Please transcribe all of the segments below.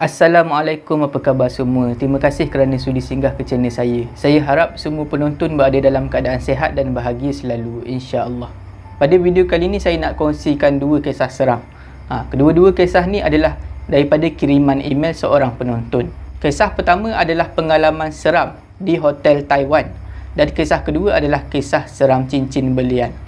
Assalamualaikum, apa khabar semua? Terima kasih kerana sudi singgah ke channel saya. Saya harap semua penonton berada dalam keadaan sihat dan bahagia selalu, insya-Allah. Pada video kali ini saya nak kongsikan dua kisah seram. Kedua-dua kisah ni adalah daripada kiriman email seorang penonton. Kisah pertama adalah pengalaman seram di hotel Taiwan dan kisah kedua adalah kisah seram cincin belian.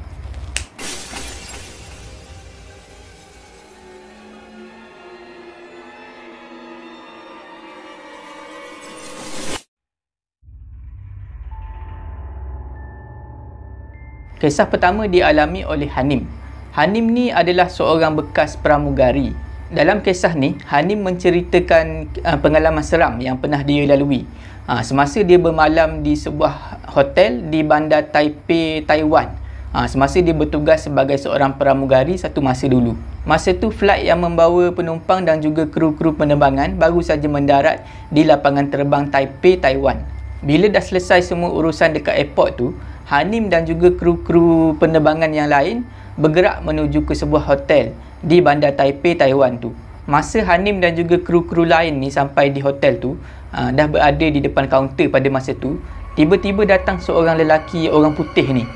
Kisah pertama dialami oleh Hanim. Hanim ni adalah seorang bekas pramugari. Dalam kisah ni, Hanim menceritakan pengalaman seram yang pernah dia lalui. Semasa dia bermalam di sebuah hotel di bandar Taipei, Taiwan. Semasa dia bertugas sebagai seorang pramugari satu masa dulu. Masa tu flight yang membawa penumpang dan juga kru-kru penerbangan baru saja mendarat di lapangan terbang Taipei, Taiwan. Bila dah selesai semua urusan dekat airport tu, Hanim dan juga kru-kru penerbangan yang lain bergerak menuju ke sebuah hotel di bandar Taipei, Taiwan tu. Masa Hanim dan juga kru-kru lain ni sampai di hotel tu, dah berada di depan kaunter pada masa tu, tiba-tiba datang seorang lelaki orang putih ni.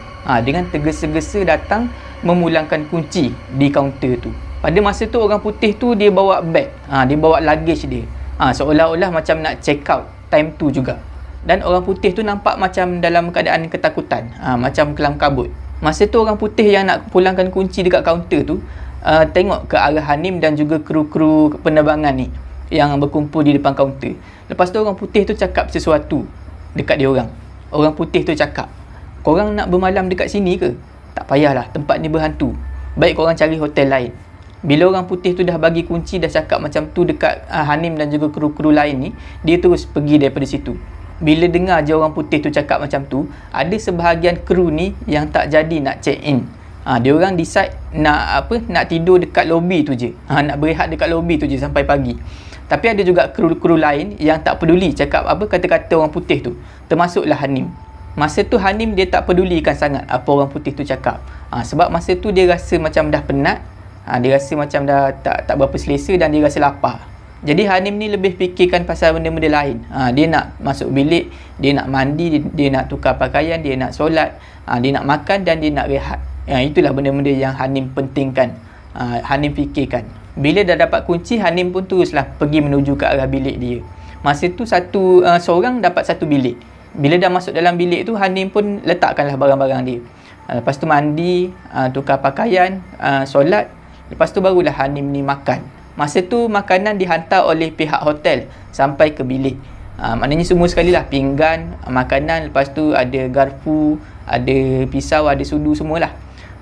Dengan tergesa-gesa datang memulangkan kunci di kaunter tu. Pada masa tu orang putih tu dia bawa beg, dia bawa luggage dia. Seolah-olah macam nak check out time tu juga. Dan orang putih tu nampak macam dalam keadaan ketakutan, macam kelam kabut. Masa tu orang putih yang nak pulangkan kunci dekat kaunter tu tengok ke arah Hanim dan juga kru-kru penerbangan ni yang berkumpul di depan kaunter. Lepas tu orang putih tu cakap sesuatu dekat dia orang. Orang putih tu cakap, "Korang nak bermalam dekat sini ke? Tak payahlah, tempat ni berhantu. Baik korang cari hotel lain." Bila orang putih tu dah bagi kunci, dah cakap macam tu dekat Hanim dan juga kru-kru lain ni, dia terus pergi daripada situ. Bila dengar je orang putih tu cakap macam tu, ada sebahagian kru ni yang tak jadi nak check in. Dia orang decide nak tidur dekat lobi tu je. Nak berehat dekat lobi tu je sampai pagi. Tapi ada juga kru-kru lain yang tak peduli cakap kata-kata orang putih tu. Termasuklah Hanim. Masa tu Hanim dia tak pedulikan sangat apa orang putih tu cakap. Sebab masa tu dia rasa macam dah penat. Dia rasa macam dah tak berapa selesa dan dia rasa lapar. Jadi Hanim ni lebih fikirkan pasal benda-benda lain. Dia nak masuk bilik, dia nak mandi, dia nak tukar pakaian, dia nak solat, dia nak makan dan dia nak rehat. Itulah benda-benda yang Hanim pentingkan, Hanim fikirkan. Bila dah dapat kunci, Hanim pun teruslah pergi menuju ke arah bilik dia. Masa tu seorang dapat satu bilik. Bila dah masuk dalam bilik tu, Hanim pun letakkanlah barang-barang dia. Lepas tu mandi, tukar pakaian, solat. Lepas tu barulah Hanim ni makan. Masa tu makanan dihantar oleh pihak hotel sampai ke bilik. Maknanya semua sekali lah, pinggan, makanan, lepas tu ada garpu, ada pisau, ada sudu semualah.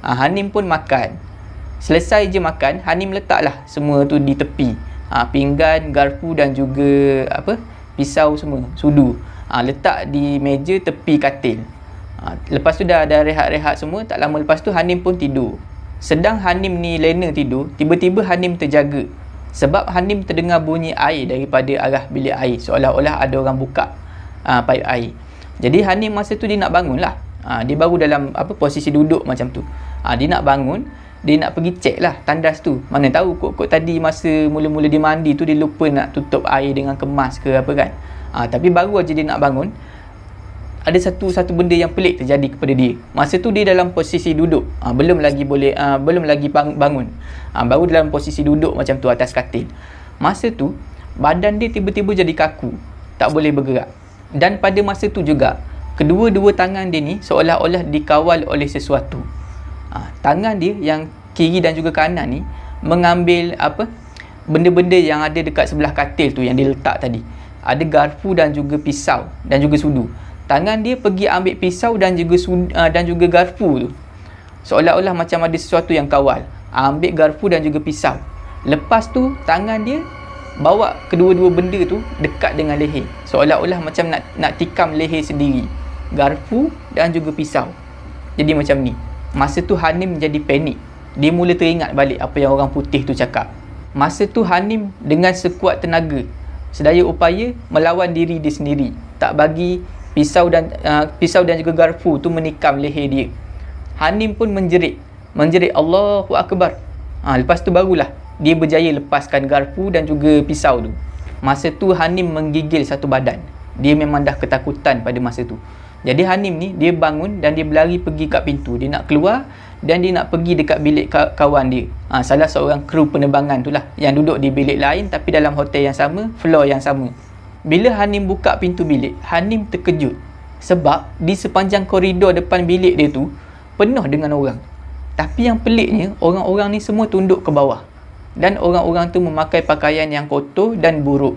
Hanim pun makan. Selesai je makan, Hanim letaklah semua tu di tepi. Pinggan, garpu dan juga pisau semua, sudu. Letak di meja tepi katil. Lepas tu dah rehat-rehat semua, tak lama lepas tu Hanim pun tidur. Sedang Hanim ni lena tidur, tiba-tiba Hanim terjaga. Sebab Hanim terdengar bunyi air daripada arah bilik air, seolah-olah ada orang buka paip air. Jadi Hanim masa tu dia nak bangun lah. Dia baru dalam posisi duduk macam tu. Dia nak bangun, dia nak pergi cek lah tandas tu. Mana tahu kok tadi masa mula-mula dia mandi tu dia lupa nak tutup air dengan kemas ke apa kan. Tapi baru aja dia nak bangun, ada satu benda yang pelik terjadi kepada dia. Masa tu dia dalam posisi duduk, belum lagi bangun. Baru dalam posisi duduk macam tu atas katil. Masa tu badan dia tiba-tiba jadi kaku, tak boleh bergerak. Dan pada masa tu juga kedua-dua tangan dia ni seolah-olah dikawal oleh sesuatu. Tangan dia yang kiri dan juga kanan ni mengambil benda-benda yang ada dekat sebelah katil tu yang dia letak tadi. Ada garpu dan juga pisau dan juga sudu. Tangan dia pergi ambil pisau dan juga garpu tu. Seolah-olah macam ada sesuatu yang kawal. Ambil garpu dan juga pisau. Lepas tu tangan dia bawa kedua-dua benda tu dekat dengan leher. Seolah-olah macam nak tikam leher sendiri. Garpu dan juga pisau. Jadi macam ni. Masa tu Hanim jadi panik. Dia mula teringat balik apa yang orang putih tu cakap. Masa tu Hanim dengan sekuat tenaga, sedaya upaya melawan diri dia sendiri. Tak bagi pisau dan juga garpu tu menikam leher dia. Hanim pun menjerit Allahu Akbar. Lepas tu barulah dia berjaya lepaskan garpu dan juga pisau tu. Masa tu Hanim menggigil satu badan. Dia memang dah ketakutan pada masa tu. Jadi Hanim ni dia bangun dan dia berlari pergi kat pintu. Dia nak keluar dan dia nak pergi dekat bilik kawan dia. Salah seorang kru penerbangan tu lah, yang duduk di bilik lain tapi dalam hotel yang sama, floor yang sama. Bila Hanim buka pintu bilik, Hanim terkejut sebab di sepanjang koridor depan bilik dia tu penuh dengan orang. Tapi yang peliknya, orang-orang ni semua tunduk ke bawah. Dan orang-orang tu memakai pakaian yang kotor dan buruk.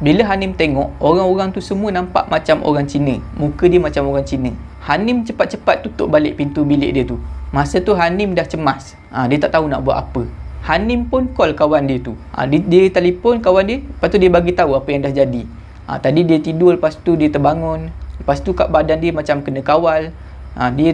Bila Hanim tengok, orang-orang tu semua nampak macam orang Cina. Muka dia macam orang Cina. Hanim cepat-cepat tutup balik pintu bilik dia tu. Masa tu Hanim dah cemas. Dia tak tahu nak buat apa. Hanim pun call kawan dia tu. Dia telefon kawan dia, lepas tu dia bagi tahu apa yang dah jadi. Tadi dia tidur, lepas tu dia terbangun. Lepas tu kat badan dia macam kena kawal. Dia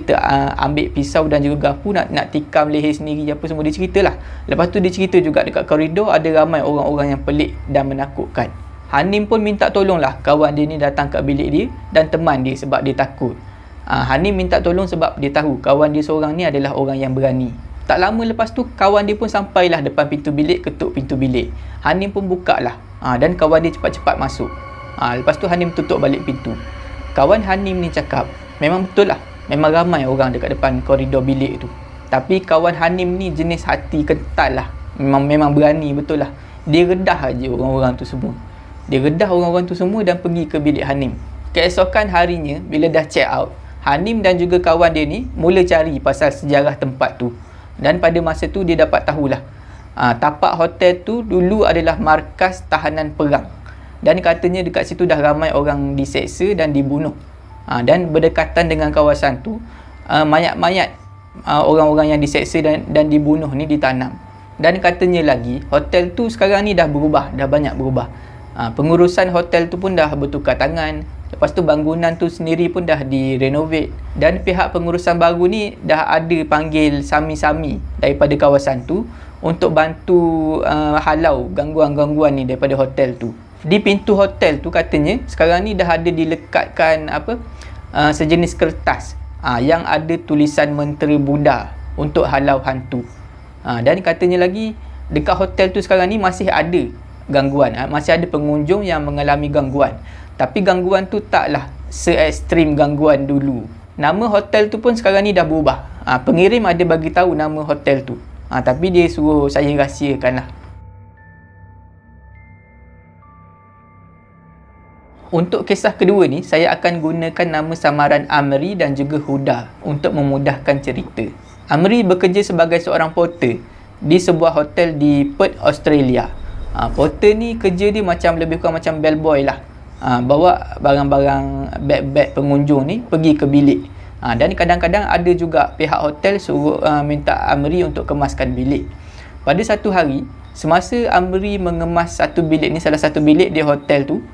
ambil pisau dan juga garpu nak tikam leher sendiri, apa semua dia ceritalah. Lepas tu dia cerita juga dekat koridor ada ramai orang-orang yang pelik dan menakutkan. Hanim pun minta tolong lah kawan dia ni datang kat bilik dia dan teman dia sebab dia takut. Hanim minta tolong sebab dia tahu kawan dia seorang ni adalah orang yang berani. Tak lama lepas tu kawan dia pun sampailah depan pintu bilik, ketuk pintu bilik. Hanim pun buka lah, dan kawan dia cepat-cepat masuk. Lepas tu Hanim tutup balik pintu. Kawan Hanim ni cakap, memang betul lah, memang ramai orang dekat depan koridor bilik tu. Tapi kawan Hanim ni jenis hati kental lah. Memang berani betul lah. Dia redah aja orang-orang tu semua. Dia redah orang-orang tu semua dan pergi ke bilik Hanim. Keesokan harinya, bila dah check out, Hanim dan juga kawan dia ni mula cari pasal sejarah tempat tu. Dan pada masa tu dia dapat tahulah, tapak hotel tu dulu adalah markas tahanan perang. Dan katanya dekat situ dah ramai orang diseksa dan dibunuh. Dan berdekatan dengan kawasan tu, mayat-mayat orang-orang yang diseksa dan dibunuh ni ditanam. Dan katanya lagi, hotel tu sekarang ni dah berubah, dah banyak berubah. Pengurusan hotel tu pun dah bertukar tangan. Lepas tu bangunan tu sendiri pun dah direnovate. Dan pihak pengurusan baru ni dah ada panggil sami-sami daripada kawasan tu untuk bantu halau gangguan-gangguan ni daripada hotel tu. Di pintu hotel tu katanya sekarang ni dah ada dilekatkan sejenis kertas yang ada tulisan mentera Buddha untuk halau hantu. Dan katanya lagi dekat hotel tu sekarang ni masih ada gangguan, masih ada pengunjung yang mengalami gangguan. Tapi gangguan tu taklah se-ekstrim gangguan dulu. Nama hotel tu pun sekarang ni dah berubah. Pengirim ada bagi tahu nama hotel tu. Tapi dia suruh saya rahsiakan lah. Untuk kisah kedua ni, saya akan gunakan nama samaran Amri dan juga Huda untuk memudahkan cerita. Amri bekerja sebagai seorang porter di sebuah hotel di Perth, Australia. Porter ni kerja dia macam lebih kurang macam bellboy lah. Bawa barang-barang beg-beg pengunjung ni pergi ke bilik. Dan kadang-kadang ada juga pihak hotel suruh minta Amri untuk kemaskan bilik. Pada satu hari, semasa Amri mengemas satu bilik ni, salah satu bilik di hotel tu,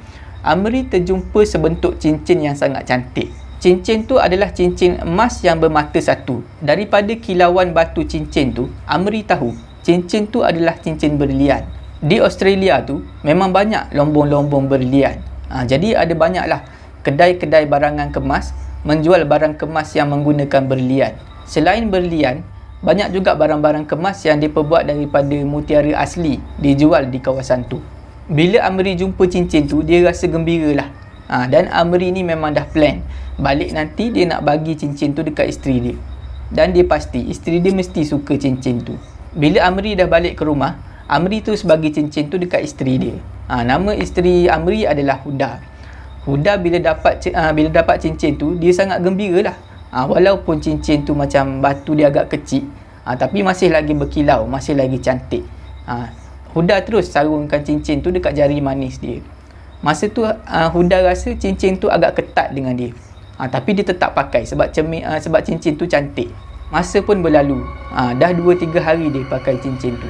Amri terjumpa sebentuk cincin yang sangat cantik. Cincin tu adalah cincin emas yang bermata satu. Daripada kilauan batu cincin tu, Amri tahu cincin tu adalah cincin berlian. Di Australia tu memang banyak lombong-lombong berlian. Jadi ada banyaklah kedai-kedai barangan kemas menjual barang kemas yang menggunakan berlian. Selain berlian, banyak juga barang-barang kemas yang diperbuat daripada mutiara asli dijual di kawasan tu. Bila Amri jumpa cincin tu, dia rasa gembira lah. Dan Amri ni memang dah plan balik nanti dia nak bagi cincin tu dekat isteri dia. Dan dia pasti isteri dia mesti suka cincin tu. Bila Amri dah balik ke rumah, Amri terus bagi cincin tu dekat isteri dia. Nama isteri Amri adalah Huda. Huda bila dapat cincin tu, dia sangat gembira lah. Walaupun cincin tu macam batu dia agak kecil, tapi masih lagi berkilau, masih lagi cantik. Huda terus sarungkan cincin tu dekat jari manis dia. Masa tu Huda rasa cincin tu agak ketat dengan dia. Tapi dia tetap pakai sebab cincin tu cantik. Masa pun berlalu. Dah 2-3 hari dia pakai cincin tu.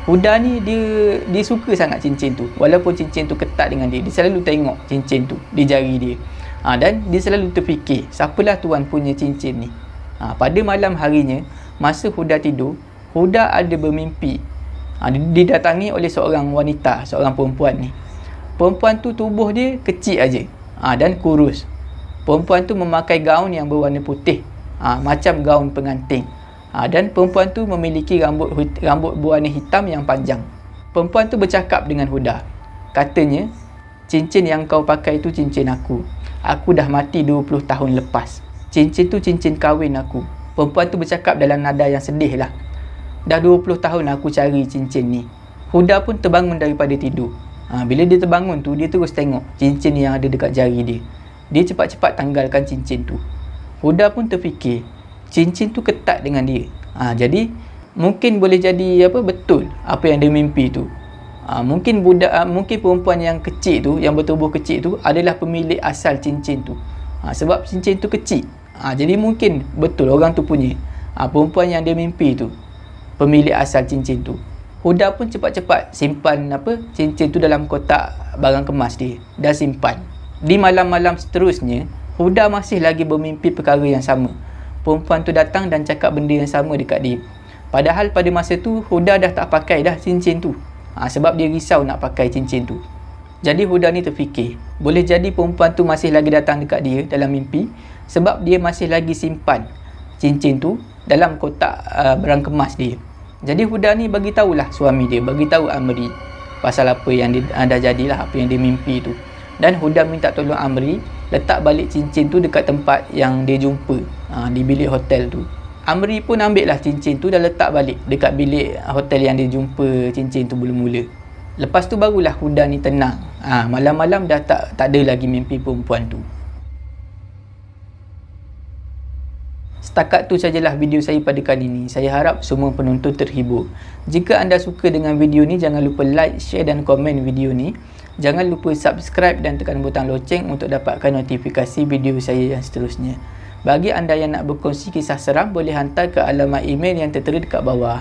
Huda ni dia suka sangat cincin tu. Walaupun cincin tu ketat dengan dia, dia selalu tengok cincin tu di jari dia. Dan dia selalu terfikir, siapalah tuan punya cincin ni. Pada malam harinya, masa Huda tidur, Huda ada bermimpi didatangi oleh seorang wanita, seorang perempuan ni. Perempuan tu tubuh dia kecil aja, dan kurus. Perempuan tu memakai gaun yang berwarna putih, macam gaun pengantin. Dan perempuan tu memiliki rambut berwarna hitam yang panjang. Perempuan tu bercakap dengan Huda. Katanya, cincin yang kau pakai tu cincin aku. Aku dah mati 20 tahun lepas. Cincin tu cincin kahwin aku. Perempuan tu bercakap dalam nada yang sedih lah. Dah 20 tahun aku cari cincin ni. Huda pun terbangun daripada tidur. Bila dia terbangun tu, dia terus tengok cincin yang ada dekat jari dia. Dia cepat-cepat tanggalkan cincin tu. Huda pun terfikir, cincin tu ketat dengan dia. Jadi, mungkin boleh jadi betul apa yang dia mimpi tu. Mungkin perempuan yang kecil tu, yang bertubuh kecil tu adalah pemilik asal cincin tu. Sebab cincin tu kecil. Jadi mungkin betul orang tu punya. Perempuan yang dia mimpi tu pemilik asal cincin tu. Huda pun cepat-cepat simpan cincin tu dalam kotak barang kemas dia. Dah simpan. Di malam-malam seterusnya, Huda masih lagi bermimpi perkara yang sama. Perempuan tu datang dan cakap benda yang sama dekat dia. Padahal pada masa tu, Huda dah tak pakai dah cincin tu. Sebab dia risau nak pakai cincin tu. Jadi Huda ni terfikir, boleh jadi perempuan tu masih lagi datang dekat dia dalam mimpi sebab dia masih lagi simpan cincin tu dalam kotak barang kemas dia. Jadi Huda ni bagi tahulah suami dia, bagi tahu Amri pasal apa yang dia dah jadilah, apa yang dia mimpi tu. Dan Huda minta tolong Amri letak balik cincin tu dekat tempat yang dia jumpa di bilik hotel tu. Amri pun ambil lah cincin tu dan letak balik dekat bilik hotel yang dia jumpa cincin tu mula-mula. Lepas tu barulah Huda ni tenang. Malam-malam dah tak ada lagi mimpi perempuan tu. Setakat tu sajalah video saya pada kali ini. Saya harap semua penonton terhibur. Jika anda suka dengan video ni, jangan lupa like, share dan komen video ni. Jangan lupa subscribe dan tekan butang loceng untuk dapatkan notifikasi video saya yang seterusnya. Bagi anda yang nak berkongsi kisah seram, boleh hantar ke alamat email yang tertera dekat bawah.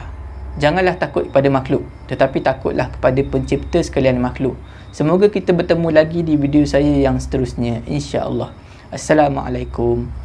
Janganlah takut kepada makhluk, tetapi takutlah kepada pencipta sekalian makhluk. Semoga kita bertemu lagi di video saya yang seterusnya, insya-Allah. Assalamualaikum.